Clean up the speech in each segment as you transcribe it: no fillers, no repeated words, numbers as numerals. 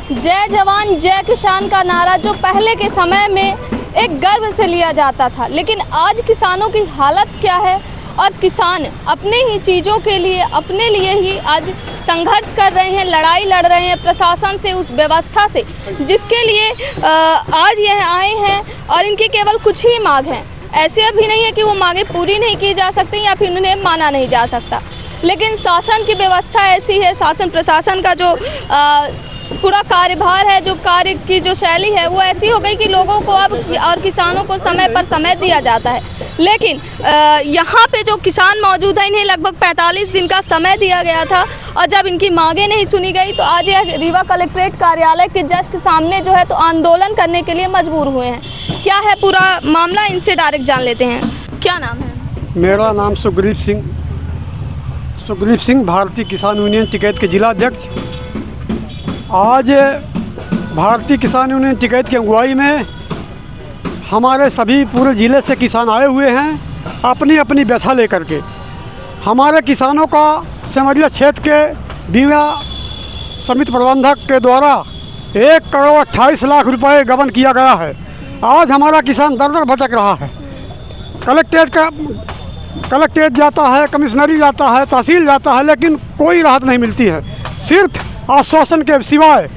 जय जवान जय किसान का नारा जो पहले के समय में एक गर्व से लिया जाता था, लेकिन आज किसानों की हालत क्या है और किसान अपने ही चीज़ों के लिए अपने लिए ही आज संघर्ष कर रहे हैं, लड़ाई लड़ रहे हैं प्रशासन से, उस व्यवस्था से जिसके लिए आज यह आए हैं और इनकी केवल कुछ ही मांग हैं। ऐसे अभी नहीं है कि वो मांगे पूरी नहीं की जा सकती या फिर उन्हें माना नहीं जा सकता, लेकिन शासन की व्यवस्था ऐसी है, शासन प्रशासन का जो पूरा कार्यभार है, जो कार्य की जो शैली है वो ऐसी हो गई कि लोगों को अब और किसानों को समय पर समय दिया जाता है। लेकिन यहाँ पे जो किसान मौजूद है, इन्हें लगभग 45 दिन का समय दिया गया था और जब इनकी मांगें नहीं सुनी गई तो आज यह रीवा कलेक्ट्रेट कार्यालय के जस्ट सामने जो है तो आंदोलन करने के लिए मजबूर हुए हैं। क्या है पूरा मामला, इनसे डायरेक्ट जान लेते हैं। क्या नाम है? मेरा नाम सुग्रीव सिंह, भारतीय किसान यूनियन टिकैत के जिला अध्यक्ष। आज भारतीय किसान यूनियन टिकैत की अगुवाई में हमारे सभी पूरे ज़िले से किसान आए हुए हैं अपनी अपनी व्यथा लेकर के। हमारे किसानों का सिमरिया क्षेत्र के बीमा समिति प्रबंधक के द्वारा 1 करोड़ 28 लाख रुपए गबन किया गया है। आज हमारा किसान दर दर भटक रहा है। कलेक्ट्रेट जाता है, कमिश्नरी जाता है, तहसील जाता है, लेकिन कोई राहत नहीं मिलती है, सिर्फ आश्वासन के सिवाय।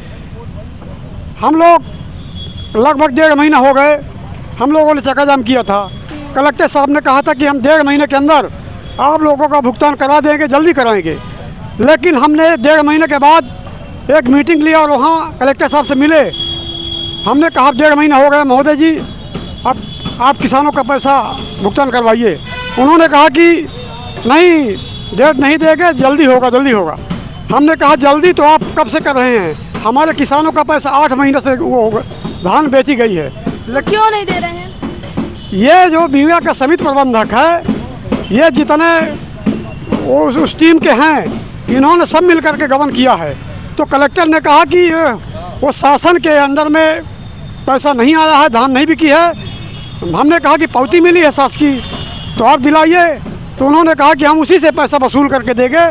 हम लोग लगभग 1.5 महीना हो गए, हम लोगों ने चक्का जाम किया था। कलेक्टर साहब ने कहा था कि हम 1.5 महीने के अंदर आप लोगों का भुगतान करा देंगे, जल्दी कराएंगे। लेकिन हमने 1.5 महीने के बाद एक मीटिंग लिया और वहाँ कलेक्टर साहब से मिले। हमने कहा 1.5 महीना हो गया महोदय जी, अब आप किसानों का पैसा भुगतान करवाइए। उन्होंने कहा कि नहीं, डेट नहीं देंगे, जल्दी होगा। हमने कहा जल्दी तो आप कब से कर रहे हैं? हमारे किसानों का पैसा 8 महीने से वो धान बेची गई है। लेकिन क्यों नहीं दे रहे हैं? ये जो बीमा का समिति प्रबंधक है, ये जितने उस टीम के हैं, इन्होंने सब मिल करके गबन किया है। तो कलेक्टर ने कहा कि वो शासन के अंडर में पैसा नहीं आया है, धान नहीं बिकी है। हमने कहा कि पावती मिली है शासकीय, तो आप दिलाइए। तो उन्होंने कहा कि हम उसी से पैसा वसूल करके देंगे।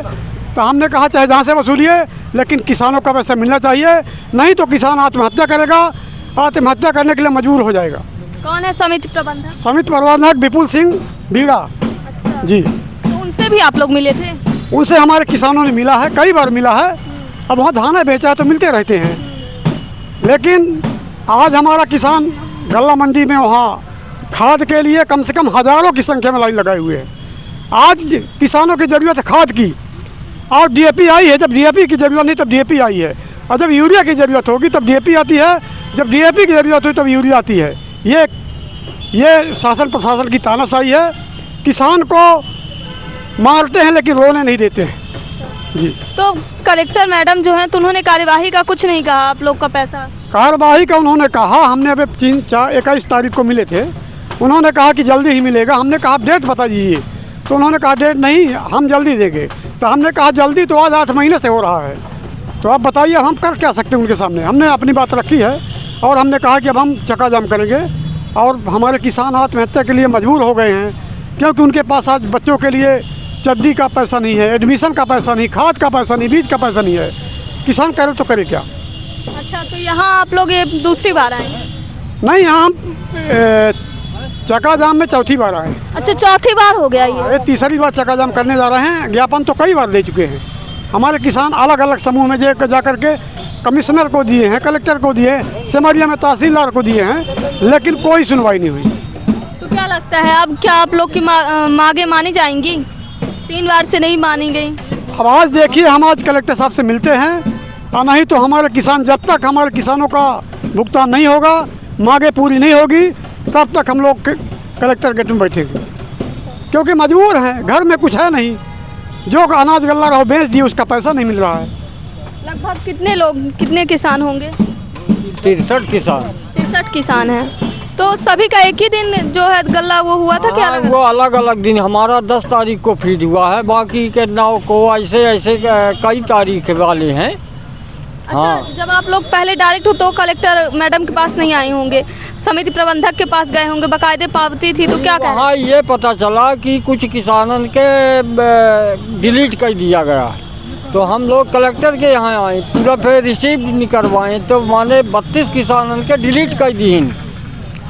तो हमने कहा चाहे जहाँ से वसूलिए, लेकिन किसानों का पैसा मिलना चाहिए, नहीं तो किसान आत्महत्या करेगा, आत्महत्या करने के लिए मजबूर हो जाएगा। कौन है समिति प्रबंधक? समिति प्रबंधक विपुल सिंह बीड़ा। अच्छा जी। तो उनसे भी आप लोग मिले थे? उनसे हमारे किसानों ने मिला है, कई बार मिला है। अब वहाँ धान बेचा है तो मिलते रहते हैं, लेकिन आज हमारा किसान गल्ला मंडी में वहाँ खाद के लिए कम से कम हज़ारों की संख्या में लाइन लगाए हुए हैं। आज किसानों की ज़रूरत है खाद की, और डीएपी आई है। जब डीएपी की ज़रूरत नहीं तब डीएपी आई है, और जब यूरिया की ज़रूरत होगी तब डीएपी आती है, जब डीएपी की ज़रूरत हुई तब यूरिया आती है। ये शासन प्रशासन की तानाशाही है। किसान को मारते हैं लेकिन रोने नहीं देते हैं। जी। तो कलेक्टर मैडम जो हैं तो उन्होंने कार्यवाही का कुछ नहीं कहा आप लोग का पैसा? कार्यवाही का उन्होंने कहा, हमने अभी 21 तारीख को मिले थे, उन्होंने कहा कि जल्दी ही मिलेगा। हमने कहा डेट बता दीजिए, तो उन्होंने कहा डेट नहीं, हम जल्दी देंगे। तो हमने कहा जल्दी तो आज 8 महीने से हो रहा है, तो आप बताइए हम कर क्या सकते हैं उनके सामने। हमने अपनी बात रखी है और हमने कहा कि अब हम चक्का जाम करेंगे। और हमारे किसान आत्महत्या के लिए मजबूर हो गए हैं, क्योंकि उनके पास आज बच्चों के लिए चड्डी का पैसा नहीं है, एडमिशन का पैसा नहीं, खाद का पैसा नहीं, बीज का पैसा नहीं है। किसान करे तो करे क्या? अच्छा, तो यहाँ आप लोग ये दूसरी बार आए हैं? नहीं, यहाँ हम चक्का जाम में चौथी बार आए। अच्छा, चौथी बार हो गया ये? तीसरी बार चक्का जाम करने जा रहे हैं। ज्ञापन तो कई बार दे चुके हैं। हमारे किसान अलग अलग समूह में जा करके कमिश्नर को दिए हैं, कलेक्टर को दिए, सिमरिया में तहसीलदार को दिए हैं, लेकिन कोई सुनवाई नहीं हुई। तो क्या लगता है अब क्या आप लोग की मांगे मानी जाएंगी? 3 बार से नहीं मानी गई। अब आज देखिए, हम आज कलेक्टर साहब से मिलते हैं, और नहीं तो हमारे किसान, जब तक हमारे किसानों का भुगतान नहीं होगा, मांगे पूरी नहीं होगी, तब तक हम लोग कलेक्टर गेट में बैठेंगे। क्योंकि मजबूर हैं, घर में कुछ है नहीं, जो अनाज गल्ला रहो बेच दिए, उसका पैसा नहीं मिल रहा है। लगभग कितने किसान होंगे? 63 किसान हैं। तो सभी का एक ही दिन जो है गल्ला वो हुआ था क्या? वो अलग अलग दिन, हमारा 10 तारीख को फीड हुआ है, बाकी के 9 को ऐसे कई तारीख वाले हैं। अच्छा, हाँ। जब आप लोग पहले डायरेक्ट हो तो कलेक्टर मैडम के पास नहीं आए होंगे, समिति प्रबंधक के पास गए होंगे, बाकायदे पावती थी, तो क्या कह रहे हैं? हाँ, ये पता चला कि कुछ किसानों के डिलीट कर दिया गया। तो हम लोग कलेक्टर के यहाँ आए, पूरा फिर रिसीव नहीं करवाएं, तो माने 32 किसानन के डिलीट कर दीन।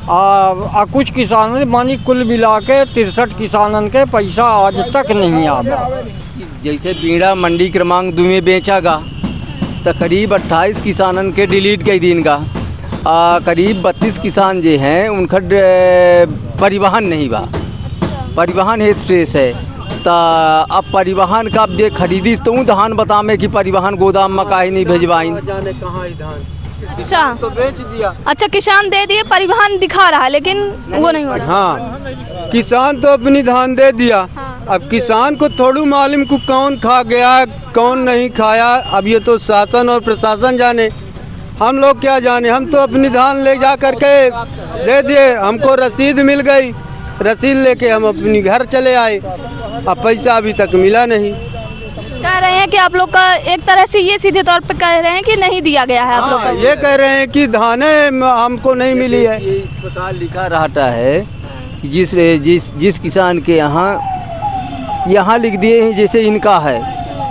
कुछ किसानन मानी कुल मिला के 63 किसानन के पैसा आज तक नहीं आया। जैसे बीड़ा मंडी क्रमांक 2 में बेचागा तो करीब 28 किसानन के डिलीट कई दिन का। करीब 32 किसान जो हैं उनका परिवहन नहीं बा, परिवहन हेतु शेष है। तो अब परिवहन का अब जे खरीदी तो धान बतामे कि परिवहन गोदाम में काहे नहीं भेजवाइन। जाने कहाँ धान अच्छा तो बेच दिया। अच्छा, किसान दे दिए, परिवहन दिखा रहा है लेकिन वो नहीं हो रहा। हाँ, किसान तो अपनी धान दे दिया। हाँ। अब किसान को थोड़ी मालूम को कौन खा गया कौन नहीं खाया, अब ये तो शासन और प्रशासन जाने, हम लोग क्या जाने। हम तो अपनी धान ले जा करके दे दिए, हमको रसीद मिल गई, रसीद लेके हम अपनी घर चले आए। अब पैसा अभी तक मिला नहीं। कह रहे हैं कि आप लोग का एक तरह से ये सीधे तौर पे कह रहे हैं कि नहीं दिया गया है आप लोग हाँ, का। ये कह रहे हैं कि धाने हमको नहीं मिली है। ये इस प्रकार लिखा रहता है कि जिस किसान के यहाँ लिख दिए हैं, जैसे इनका है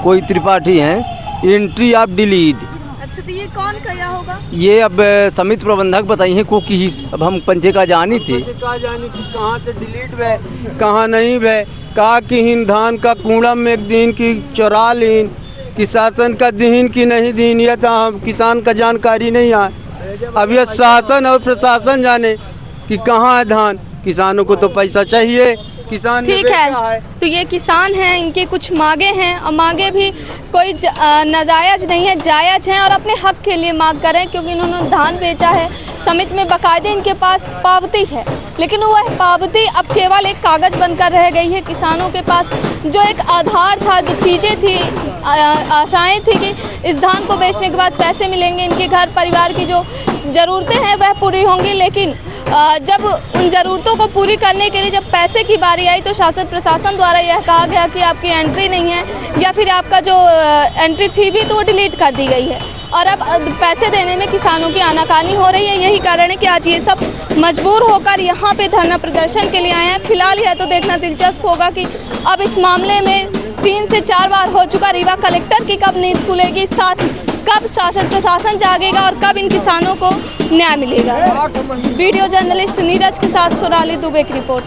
कोई त्रिपाठी हैं, एंट्री ऑफ डिलीट। अच्छा, तो ये कौन कहा होगा? ये अब समिति प्रबंधक बताइए को कि अब हम पंचे का जानी थे। कहा जानी कि कहाँ से डिलीट भे कहाँ नहीं भे, कहा कि हिन धान का कूड़ा में एक दिन की चुरा लीन, कि शासन का दीन की नहीं दीन, ये तो हम किसान का जानकारी नहीं है। अब ये शासन और प्रशासन जाने कि कहाँ है धान। किसानों को तो पैसा चाहिए, किसान ने ठीक बेचा है, तो ये किसान हैं, इनके कुछ मांगे हैं और मांगे भी कोई नाजायज नहीं है, जायज हैं और अपने हक के लिए मांग कर रहे हैं क्योंकि इन्होंने धान बेचा है। समिति में बाकायदे इनके पास पावती है, लेकिन वह पावती अब केवल एक कागज़ बनकर रह गई है। किसानों के पास जो एक आधार था, जो चीज़ें थी, आशाएं थी कि इस धान को बेचने के बाद पैसे मिलेंगे, इनके घर परिवार की जो ज़रूरतें हैं वह पूरी होंगी, लेकिन जब उन ज़रूरतों को पूरी करने के लिए जब पैसे की बारी आई तो शासन प्रशासन द्वारा यह कहा गया कि आपकी एंट्री नहीं है या फिर आपका जो एंट्री थी भी तो वो डिलीट कर दी गई है। और अब पैसे देने में किसानों की आनाकानी हो रही है। यही कारण है कि आज ये सब मजबूर होकर यहाँ पे धरना प्रदर्शन के लिए आए हैं। फिलहाल यह तो देखना दिलचस्प होगा कि अब इस मामले में 3 से 4 बार हो चुका रीवा कलेक्टर की कब नींद खुलेगी, साथ ही कब शासन प्रशासन जागेगा और कब इन किसानों को न्याय मिलेगा। वीडियो जर्नलिस्ट नीरज के साथ सोनाली दुबे की रिपोर्ट।